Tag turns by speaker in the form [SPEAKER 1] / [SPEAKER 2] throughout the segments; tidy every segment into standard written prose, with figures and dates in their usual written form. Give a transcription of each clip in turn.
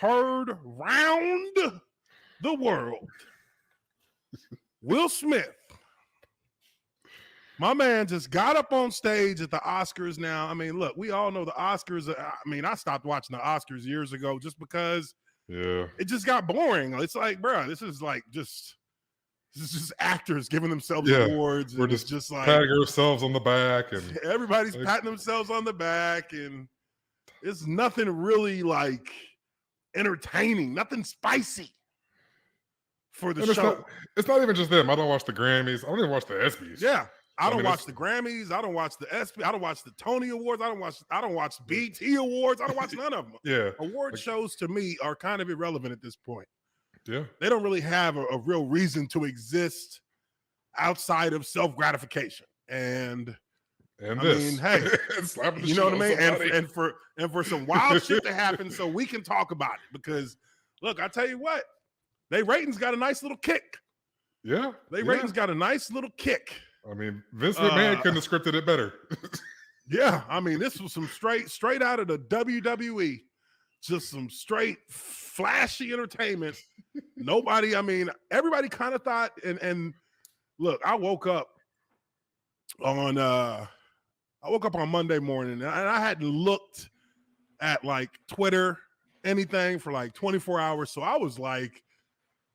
[SPEAKER 1] heard round the world. Will Smith, my man, just got up on stage at the Oscars. Now, I mean, look, we all know the Oscars. I mean, I stopped watching the Oscars years ago just because it just got boring. It's like, bro, this is just actors giving themselves awards.
[SPEAKER 2] We're
[SPEAKER 1] just like
[SPEAKER 2] patting ourselves on the back, and
[SPEAKER 1] everybody's patting themselves on the back, and it's nothing really like entertaining, nothing spicy for the show.
[SPEAKER 2] It's not even just them. I don't watch the Grammys. I don't even watch the ESPYs.
[SPEAKER 1] Yeah. I don't watch the Grammys. I don't watch the ESPY. I don't watch the Tony Awards. I don't watch BT Awards. I don't watch none of them.
[SPEAKER 2] Yeah.
[SPEAKER 1] Award shows to me are kind of irrelevant at this point.
[SPEAKER 2] Yeah.
[SPEAKER 1] They don't really have a real reason to exist outside of self-gratification. And I mean, hey, you know what I mean? And for some wild shit to happen so we can talk about it. Because look, I tell you what, they ratings got a nice little kick.
[SPEAKER 2] Yeah.
[SPEAKER 1] They ratings got a nice little kick.
[SPEAKER 2] I mean, Vince McMahon couldn't have scripted it better.
[SPEAKER 1] Yeah, I mean, this was some straight out of the WWE, just some straight flashy entertainment. Nobody, I mean, everybody kind of thought, and look, I woke up on Monday morning, and I hadn't looked at like Twitter, anything for like 24 hours. So I was like,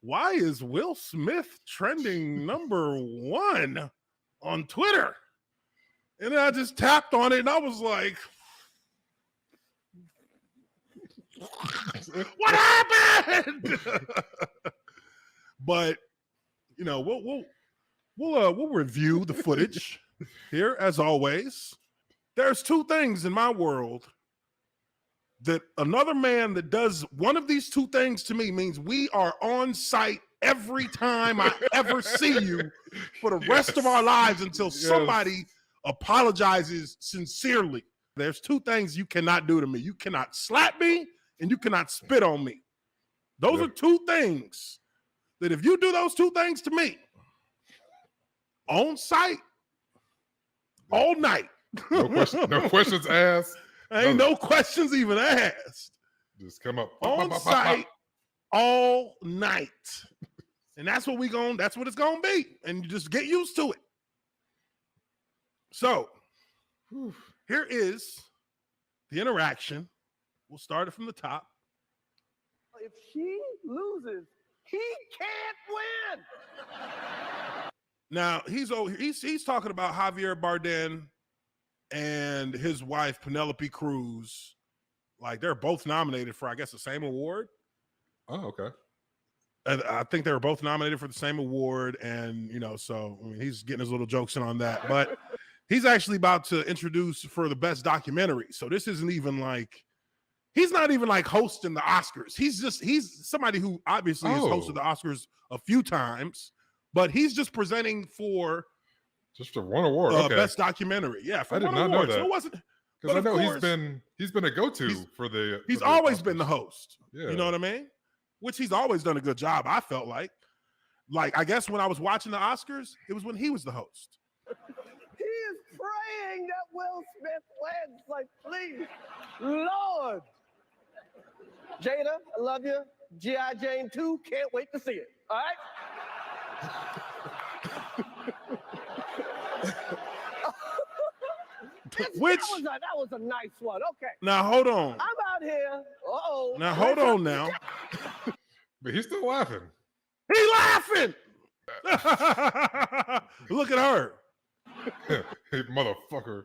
[SPEAKER 1] why is Will Smith trending number 1 on Twitter? And then I just tapped on it, and I was like, what happened? But you know, we'll review the footage here as always. There's 2 things in my world that another man that does one of these 2 things to me means we are on site every time I ever see you for the rest of our lives until somebody apologizes sincerely. There's 2 things you cannot do to me. You cannot slap me and you cannot spit on me. Those are 2 things that if you do those 2 things to me on site all night,
[SPEAKER 2] no questions asked.
[SPEAKER 1] Ain't no questions even asked.
[SPEAKER 2] Just come up
[SPEAKER 1] on site all night. And that's what it's gonna be. And you just get used to it. So here is the interaction. We'll start it from the top.
[SPEAKER 3] If she loses, he can't win.
[SPEAKER 1] Now he's talking about Javier Bardem and his wife Penelope Cruz. Like they're both nominated for, I guess, the same award.
[SPEAKER 2] Oh, okay.
[SPEAKER 1] And I think they were both nominated for the same award, and you know, so I mean, he's getting his little jokes in on that. But he's actually about to introduce for the best documentary. So this isn't even like he's not even like hosting the Oscars. He's somebody who obviously has hosted the Oscars a few times, but he's just presenting for
[SPEAKER 2] one award.
[SPEAKER 1] Best documentary. Yeah, for
[SPEAKER 2] I did
[SPEAKER 1] one
[SPEAKER 2] not
[SPEAKER 1] award.
[SPEAKER 2] know that.
[SPEAKER 1] So it wasn't,
[SPEAKER 2] because I know he's been a go-to for the.
[SPEAKER 1] He's always been the host.
[SPEAKER 2] Yeah.
[SPEAKER 1] You know what I mean? Which he's always done a good job. I felt like I guess when I was watching the Oscars, it was when he was the host.
[SPEAKER 3] He is praying that Will Smith wins. Like, please, Lord. Jada, I love you. G.I. Jane 2, can't wait to see it. All right? That was a nice one. Okay.
[SPEAKER 1] Now hold on.
[SPEAKER 3] I'm out here. Uh-oh.
[SPEAKER 1] Now hold on now.
[SPEAKER 2] But he's still laughing.
[SPEAKER 1] He laughing. Look at her.
[SPEAKER 2] Hey, motherfucker.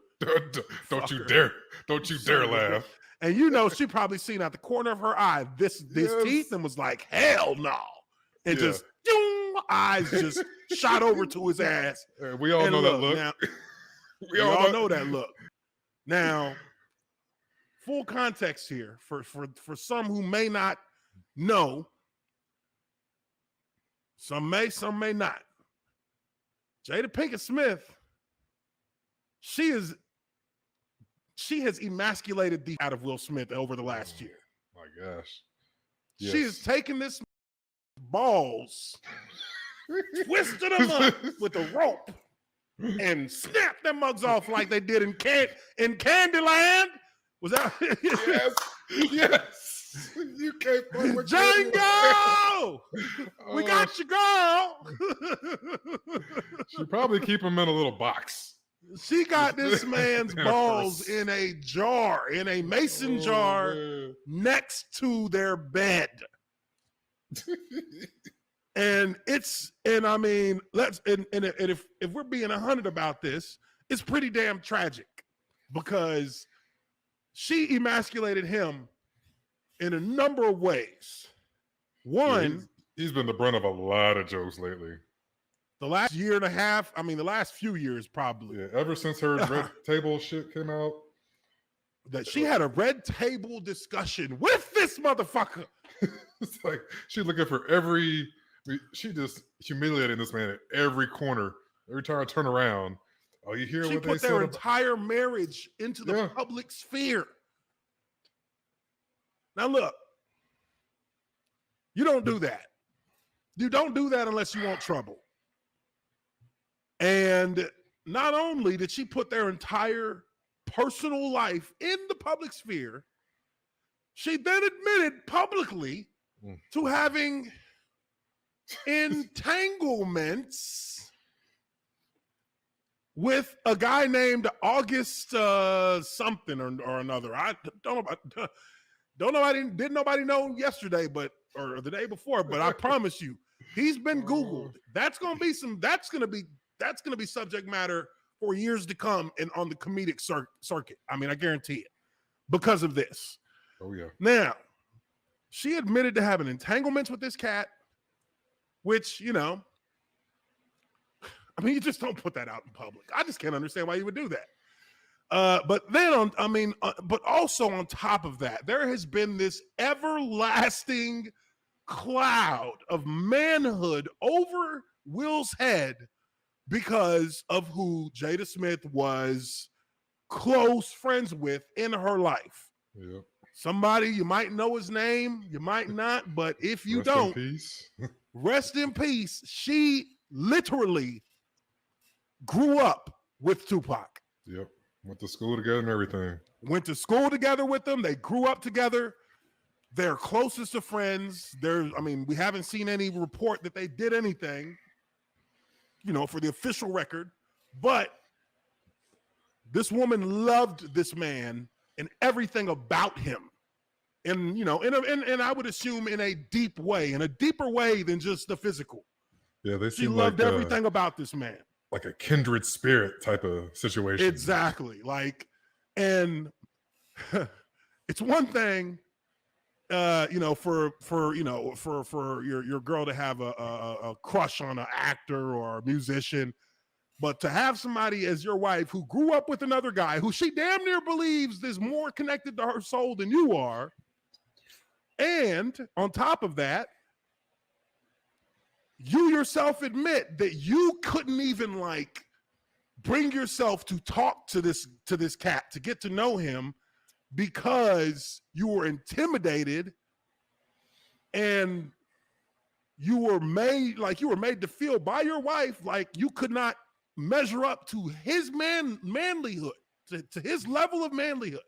[SPEAKER 2] Don't you dare laugh.
[SPEAKER 1] And you know, she probably seen out the corner of her eye this teeth and was like, hell no. And just eyes just shot over to his ass.
[SPEAKER 2] We all know that look.
[SPEAKER 1] Now, we all know that look. Now, full context here for some who may not know. Some may not. Jada Pinkett Smith, she has emasculated the out of Will Smith over the last year.
[SPEAKER 2] My gosh. Yes.
[SPEAKER 1] She has taken this balls, twisted them up with a rope, and snapped them mugs off like they did in Candyland. Was that?
[SPEAKER 2] Yes. You can't fuck with
[SPEAKER 1] Django! We
[SPEAKER 2] Oh,
[SPEAKER 1] got you, girl.
[SPEAKER 2] She probably keep him in a little box.
[SPEAKER 1] She got this man's
[SPEAKER 2] In a
[SPEAKER 1] balls
[SPEAKER 2] purse.
[SPEAKER 1] in a jar, in a mason
[SPEAKER 2] Oh,
[SPEAKER 1] jar
[SPEAKER 2] man.
[SPEAKER 1] next to their bed. And I mean, if we're being 100 about this, it's pretty damn tragic because she emasculated him in a number of ways. One,
[SPEAKER 2] he's been the brunt of a lot of jokes lately.
[SPEAKER 1] the last year and a half, I mean, the last few years probably.
[SPEAKER 2] Yeah, ever since her red table shit came out.
[SPEAKER 1] That she had a red table discussion with this motherfucker.
[SPEAKER 2] It's like she's looking for she just humiliating this man at every corner. Every time I turn around, oh, you hear
[SPEAKER 1] She
[SPEAKER 2] what they
[SPEAKER 1] put
[SPEAKER 2] said
[SPEAKER 1] their
[SPEAKER 2] about...
[SPEAKER 1] entire marriage into the public sphere. Now look, you don't do that. You don't do that unless you want trouble. And not only did she put their entire personal life in the public sphere, she then admitted publicly to having entanglements with a guy named August something or another. I don't know. Didn't nobody know yesterday, or the day before, but I promise you, he's been Googled. That's gonna be subject matter for years to come and on the comedic circuit. I mean, I guarantee it because of this.
[SPEAKER 2] Oh yeah.
[SPEAKER 1] Now, she admitted to having entanglements with this cat, which, you know, I mean, you just don't put that out in public. I just can't understand why you would do that. But then, but also on top of that, there has been this everlasting cloud of manhood over Will's head because of who Jada Smith was close friends with in her life.
[SPEAKER 2] Yep.
[SPEAKER 1] Somebody, you might know his name, you might not, but if you don't,
[SPEAKER 2] in peace.
[SPEAKER 1] rest in peace. She literally grew up with Tupac.
[SPEAKER 2] Yep. Went to school together and everything.
[SPEAKER 1] Went to school together with them. They grew up together. They're closest of friends. We haven't seen any report that they did anything, you know, for the official record, but this woman loved this man and everything about him. And, you know, and I would assume in a deep way, in a deeper way than just the physical.
[SPEAKER 2] Yeah,
[SPEAKER 1] she loved everything about this man.
[SPEAKER 2] Like a kindred spirit type of situation.
[SPEAKER 1] Exactly. And it's one thing, you know, for your girl to have a crush on an actor or a musician, but to have somebody as your wife who grew up with another guy who she damn near believes is more connected to her soul than you are, and on top of that, you yourself admit that you couldn't even bring yourself to talk to this cat, to get to know him, because you were intimidated and you were made to feel by your wife like you could not measure up to his manlyhood, to his level of manlyhood.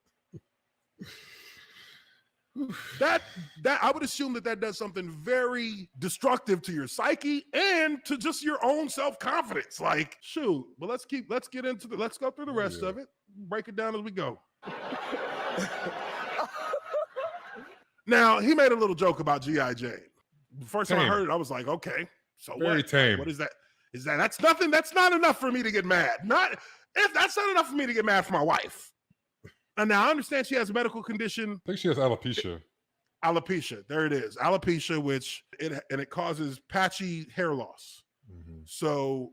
[SPEAKER 1] That I would assume that does something very destructive to your psyche and to just your own self-confidence. Like, shoot, but let's go through the rest of it, break it down as we go. Now, he made a little joke about G.I. Jane. The first time I heard it, I was like, okay, so
[SPEAKER 2] very tame.
[SPEAKER 1] What is that? That's nothing. That's not enough for me to get mad. That's not enough for me to get mad for my wife. And now I understand she has a medical condition.
[SPEAKER 2] I think she has alopecia.
[SPEAKER 1] Alopecia, there it is. Alopecia, which it causes patchy hair loss. Mm-hmm. So,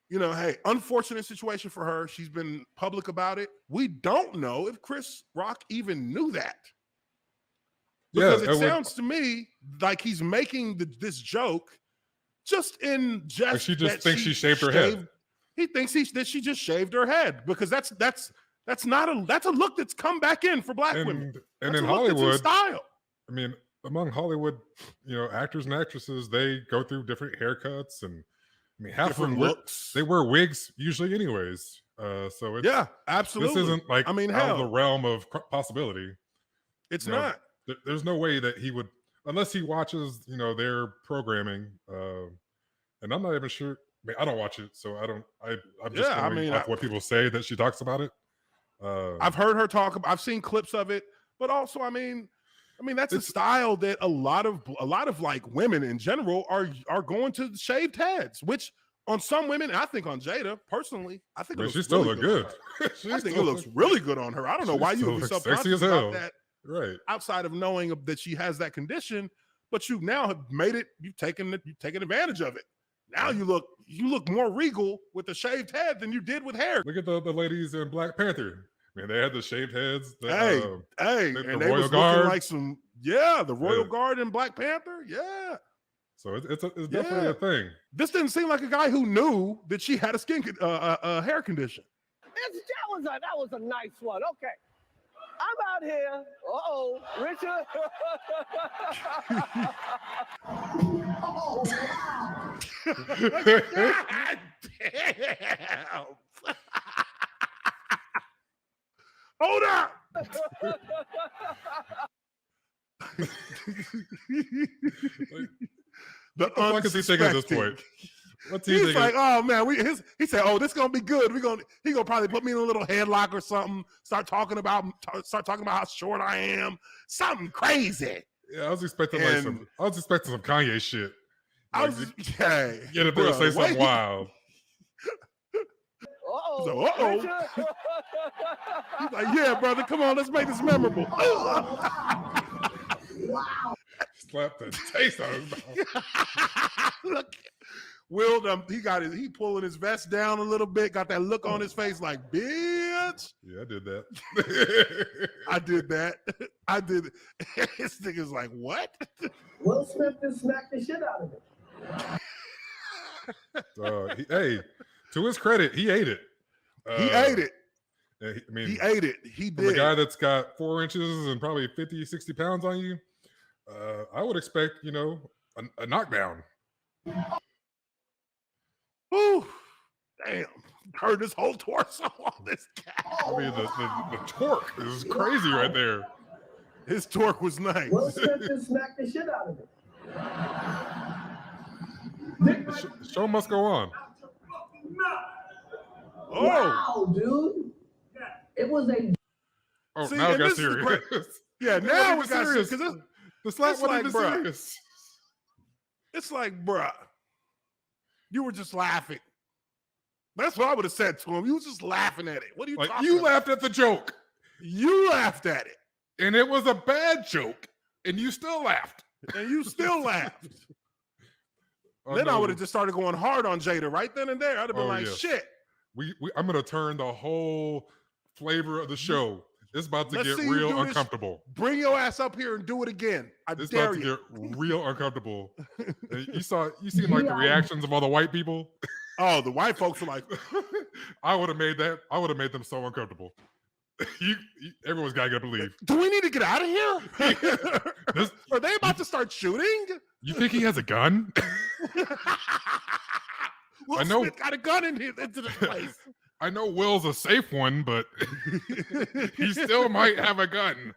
[SPEAKER 1] you know, hey, unfortunate situation for her. She's been public about it. We don't know if Chris Rock even knew that. Because it sounds to me like he's making this joke just in jest.
[SPEAKER 2] Like she just thinks she shaved her head.
[SPEAKER 1] He thinks that she just shaved her head, because that's a look that's come back in for black women.
[SPEAKER 2] And in Hollywood,
[SPEAKER 1] style.
[SPEAKER 2] I mean, among Hollywood, you know, actors and actresses, they go through different haircuts, and I mean, half of them looks. They wear wigs usually, anyways. So it's,
[SPEAKER 1] yeah, absolutely.
[SPEAKER 2] This isn't out of the realm of possibility.
[SPEAKER 1] It's not.
[SPEAKER 2] There's no way that he would unless he watches, their programming. And I'm not even sure. I mean, I don't watch it, so I don't. I'm just going off what people say that she talks about it.
[SPEAKER 1] I've heard her talk. I've seen clips of it, but also, I mean, that's a style that a lot of like women in general are going to shaved heads, which on some women, and I think on Jada personally, I think
[SPEAKER 2] she still look good.
[SPEAKER 1] I think it looks really good on her. I don't know why you would be subconscious about that,
[SPEAKER 2] right?
[SPEAKER 1] Outside of knowing that she has that condition, but you now have made it. You've taken advantage of it. Now you look more regal with the shaved head than you did with hair.
[SPEAKER 2] Look at the ladies in Black Panther. Man, they had the shaved heads.
[SPEAKER 1] And they was looking like the Royal Guard in Black Panther. Yeah.
[SPEAKER 2] So it's definitely a thing.
[SPEAKER 1] This didn't seem like a guy who knew that she had a hair condition.
[SPEAKER 3] That was a nice one. Okay. I'm out here. Richard.
[SPEAKER 1] God damn. Hold up.
[SPEAKER 2] What the fuck is he thinking at this point? What's he thinking?
[SPEAKER 1] Like, oh man, he said, oh, this gonna be good. He gonna probably put me in a little headlock or something. Start talking about how short I am. Something crazy.
[SPEAKER 2] Yeah, I was expecting some Kanye shit.
[SPEAKER 1] Get
[SPEAKER 2] up there and say something wild.
[SPEAKER 1] He's like, yeah, brother, come on, let's make this memorable.
[SPEAKER 3] Wow.
[SPEAKER 2] Slap the taste out of his mouth.
[SPEAKER 1] Look, Will, he pulling his vest down a little bit, got that look on his face like, bitch.
[SPEAKER 2] Yeah, I did that.
[SPEAKER 1] I did. This nigga's like, what?
[SPEAKER 3] Will Smith just smacked the shit out of it.
[SPEAKER 2] Hey, to his credit, he ate it.
[SPEAKER 1] He ate it.
[SPEAKER 2] He
[SPEAKER 1] ate it. He did.
[SPEAKER 2] From a guy that's got 4 inches and probably 50, 60 pounds on you, I would expect, a knockdown.
[SPEAKER 1] Ooh, damn. Heard his whole torso on this guy.
[SPEAKER 2] I mean, the torque is crazy right there.
[SPEAKER 1] His torque was nice.
[SPEAKER 3] Will Smith just smacked the shit out of it.
[SPEAKER 2] The show must go on.
[SPEAKER 1] Oh.
[SPEAKER 3] Wow, dude. It was a...
[SPEAKER 2] Oh, now it got serious.
[SPEAKER 1] Yeah, now it got serious.
[SPEAKER 2] The slap wasn't even serious.
[SPEAKER 1] It's like, bruh, you were just laughing. That's what I would have said to him. You were just laughing at it. What are you talking about?
[SPEAKER 2] You laughed at the joke.
[SPEAKER 1] You laughed at it.
[SPEAKER 2] And it was a bad joke. And you still laughed.
[SPEAKER 1] And you still laughed. Then I would have just started going hard on Jada right then and there. I'd have been like, shit.
[SPEAKER 2] I'm going to turn the whole flavor of the show. It's about to get real uncomfortable.
[SPEAKER 1] Bring your ass up here and do it again.
[SPEAKER 2] It's about to get real uncomfortable. You seen like the reactions of all the white people?
[SPEAKER 1] Oh, the white folks were like,
[SPEAKER 2] I would have made them so uncomfortable. Everyone's got to believe.
[SPEAKER 1] Do we need to get out of here? Are they about to start shooting?
[SPEAKER 2] You think he has a gun?
[SPEAKER 1] Will Smith got a gun into the place.
[SPEAKER 2] I know Will's a safe one, but he still might have a gun.